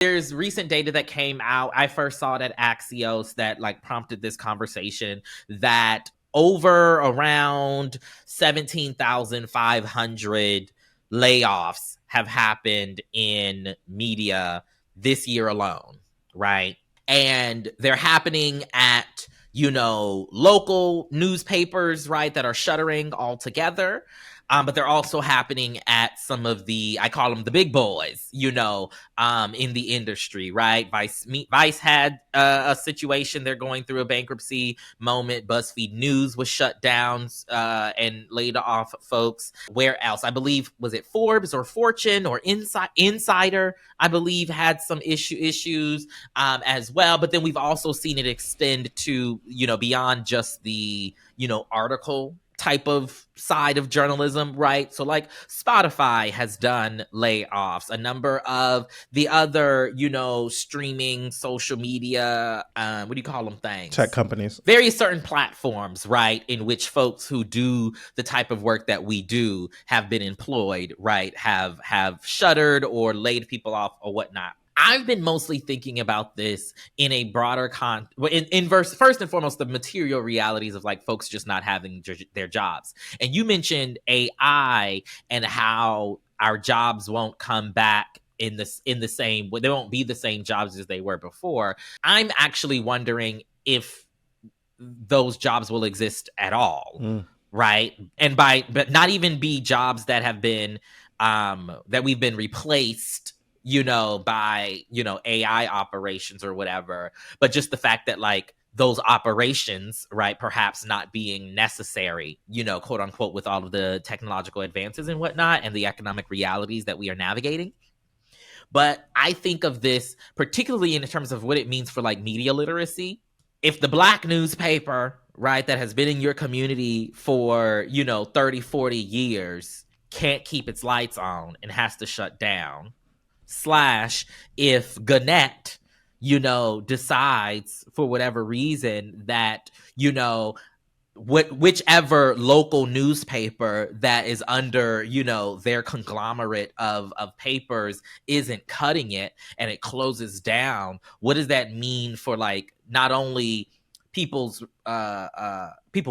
There's recent data that came out. I first saw it at Axios that like prompted this conversation that over around 17,500 layoffs have happened in media this year alone, right? And they're happening at, local newspapers, right, that are shuttering altogether. But they're also happening at some of I call them the big boys, in the industry, right? Vice had a situation. They're going through a bankruptcy moment. BuzzFeed News was shut down and laid off folks. Where else? I believe, was it Forbes or Fortune or Insider, I believe, had some issues as well. But then we've also seen it extend to, beyond just the, article type of side of journalism, right? So like Spotify has done layoffs. A number of the other, streaming social media, what do you call them things? Tech companies. Various certain platforms, right, in which folks who do the type of work that we do have been employed, right, have shuttered or laid people off or whatnot. I've been mostly thinking about this in a broader first and foremost, the material realities of like folks just not having their jobs. And you mentioned AI and how our jobs won't come back in the same way. They won't be the same jobs as they were before. I'm actually wondering if those jobs will exist at all, right? But not even be jobs that have been that we've been replaced by, AI operations or whatever, but just the fact that like those operations, right, perhaps not being necessary, quote unquote, with all of the technological advances and whatnot and the economic realities that we are navigating. But I think of this particularly in terms of what it means for like media literacy. If the Black newspaper, right, that has been in your community for, 30, 40 years can't keep its lights on and has to shut down, / if Gannett, decides for whatever reason that, whichever local newspaper that is under, their conglomerate of papers isn't cutting it and it closes down, what does that mean for like not only people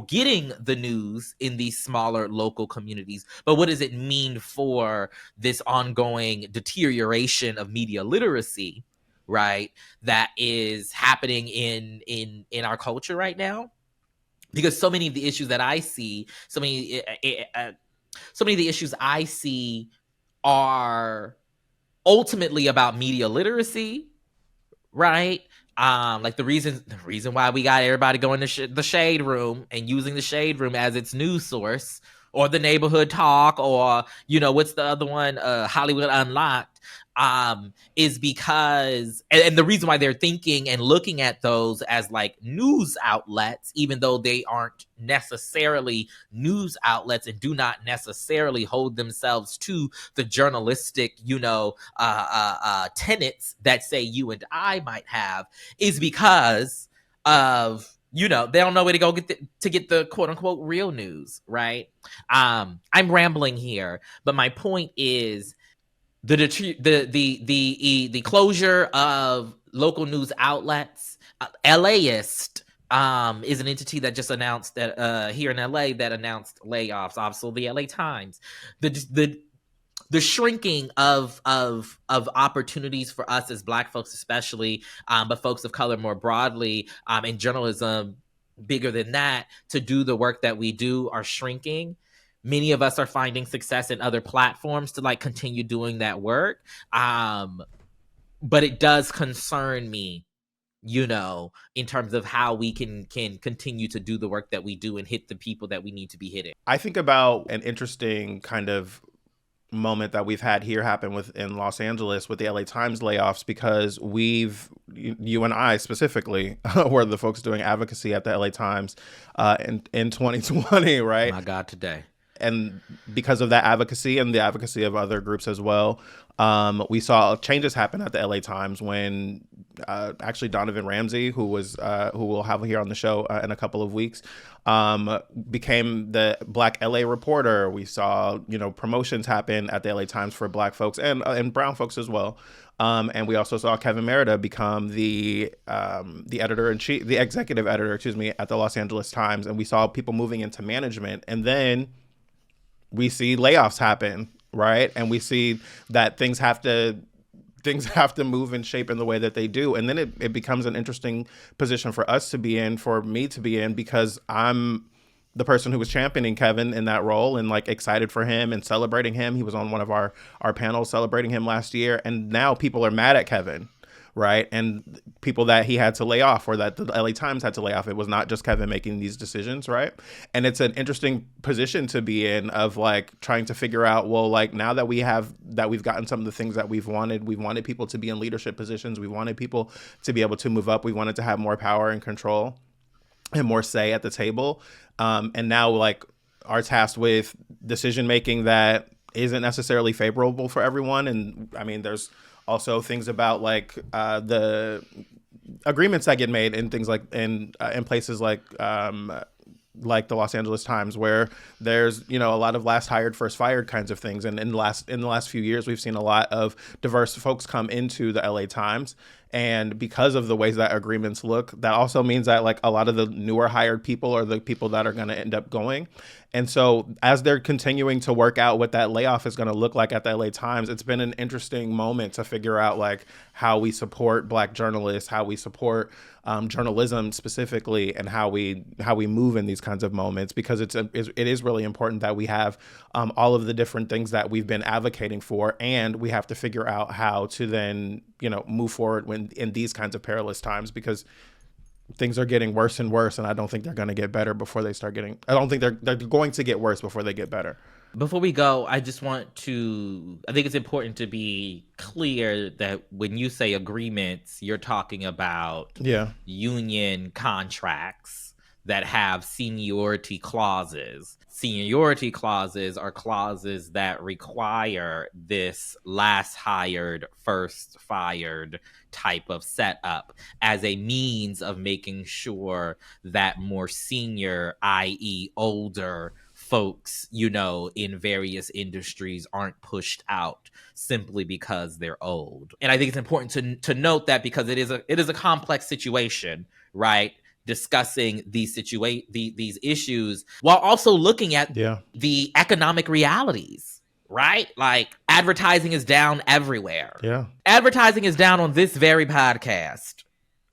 getting the news in these smaller local communities, but what does it mean for this ongoing deterioration of media literacy, right, that is happening in our culture right now? Because so many of the issues that I see, so many of the issues I see are ultimately about media literacy, right? Like the reason why we got everybody going to the shade room and using the shade room as its news source, or the neighborhood talk, or what's the other one, Hollywood Unlocked, is because, and the reason why they're thinking and looking at those as like news outlets, even though they aren't necessarily news outlets and do not necessarily hold themselves to the journalistic, tenets that say you and I might have, is because of, they don't know where to go get the quote unquote real news, right? I'm rambling here, but my point is the closure of local news outlets. LAist is an entity that just announced that here in LA that announced layoffs. Also, the LA Times. The shrinking of opportunities for us as Black folks, especially, but folks of color more broadly, in journalism, bigger than that, to do the work that we do, are shrinking. Many of us are finding success in other platforms to like continue doing that work. But it does concern me, in terms of how we can continue to do the work that we do and hit the people that we need to be hitting. I think about an interesting kind of moment that we've had here happen in Los Angeles with the LA Times layoffs, because you and I specifically were the folks doing advocacy at the LA Times in 2020, right? My God, today. And because of that advocacy and the advocacy of other groups as well, we saw changes happen at the LA Times when actually Donovan Ramsey, who we'll have here on the show in a couple of weeks, became the Black LA reporter. We saw, promotions happen at the LA Times for Black folks and brown folks as well. And we also saw Kevin Merida become the editor in chief, the executive editor, excuse me, at the Los Angeles Times. And we saw people moving into management. And then we see layoffs happen, right? And we see that things have to move and shape in the way that they do. And then it becomes an interesting position for us to be in, for me to be in, because I'm the person who was championing Kevin in that role and like excited for him and celebrating him. He was on one of our panels celebrating him last year. And now people are mad at Kevin, right? And people that he had to lay off, or that the LA Times had to lay off. It was not just Kevin making these decisions, right? And it's an interesting position to be in, of like trying to figure out, well, like now that we've gotten some of the things that we wanted people to be in leadership positions. We wanted people to be able to move up. We wanted to have more power and control and more say at the table. And now like are tasked with decision making that isn't necessarily favorable for everyone. And I mean, there's also things about like the agreements that get made and things like in places like the Los Angeles Times, where there's, you know, a lot of last hired, first fired kinds of things. And in the last few years, we've seen a lot of diverse folks come into the LA Times. And because of the ways that agreements look, that also means that like a lot of the newer hired people are the people that are going to end up going. And so as they're continuing to work out what that layoff is going to look like at the LA Times, it's been an interesting moment to figure out like how we support Black journalists, how we support journalism specifically, and how we move in these kinds of moments, because it is really important that we have all of the different things that we've been advocating for, and we have to figure out how to then, you know, move forward when in these kinds of perilous times, because things are getting worse and worse, and I don't think they're going to get better before they start getting. I don't think they're going to get worse before they get better. Before we go, I think it's important to be clear that when you say agreements, you're talking about union contracts that have seniority clauses. Seniority clauses are clauses that require this last hired, first fired type of setup as a means of making sure that more senior, i.e. older folks, you know, in various industries aren't pushed out simply because they're old. And I think it's important to note that, because it is a complex situation, right? Discussing these issues while also looking at the economic realities, right? Like advertising is down everywhere. Yeah. Advertising is down on this very podcast.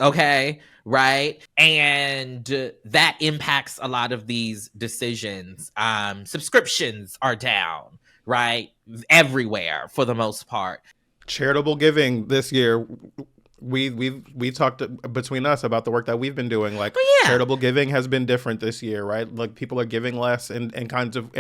Okay. Right. And that impacts a lot of these decisions. Subscriptions are down, right? Everywhere for the most part. Charitable giving this year. We talked between us about the work that we've been doing. Like charitable giving has been different this year, right? Like people are giving less in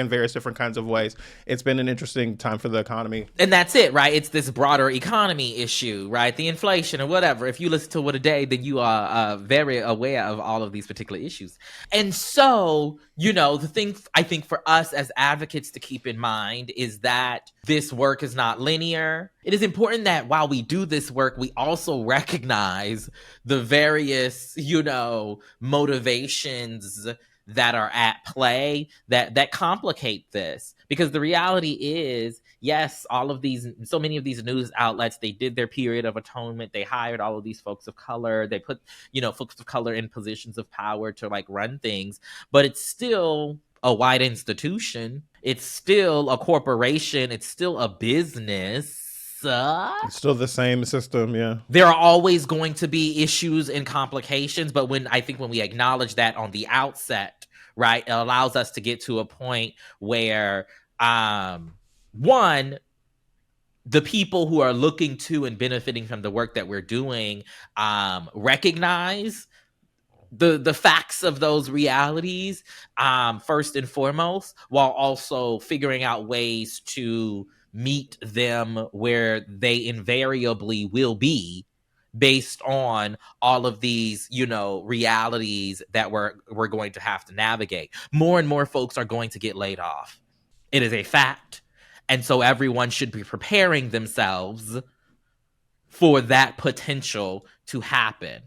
various different kinds of ways. It's been an interesting time for the economy. And that's it, right? It's this broader economy issue, right? The inflation or whatever. If you listen to What a Day, then you are very aware of all of these particular issues. And so, you know, the thing I think for us as advocates to keep in mind is that this work is not linear. It is important that while we do this work, we also recognize the various, you know, motivations that are at play that complicate this. Because the reality is, yes, so many of these news outlets, they did their period of atonement. They hired all of these folks of color. They put, you know, folks of color in positions of power to like run things, but it's still a white institution. It's still a corporation. It's still a business. It's still the same system, yeah. There are always going to be issues and complications, but when we acknowledge that on the outset, right, it allows us to get to a point where, one, the people who are looking to and benefiting from the work that we're doing recognize the facts of those realities first and foremost, while also figuring out ways to meet them where they invariably will be based on all of these, you know, realities that we're going to have to navigate. More and more folks are going to get laid off. It is a fact. And so everyone should be preparing themselves for that potential to happen.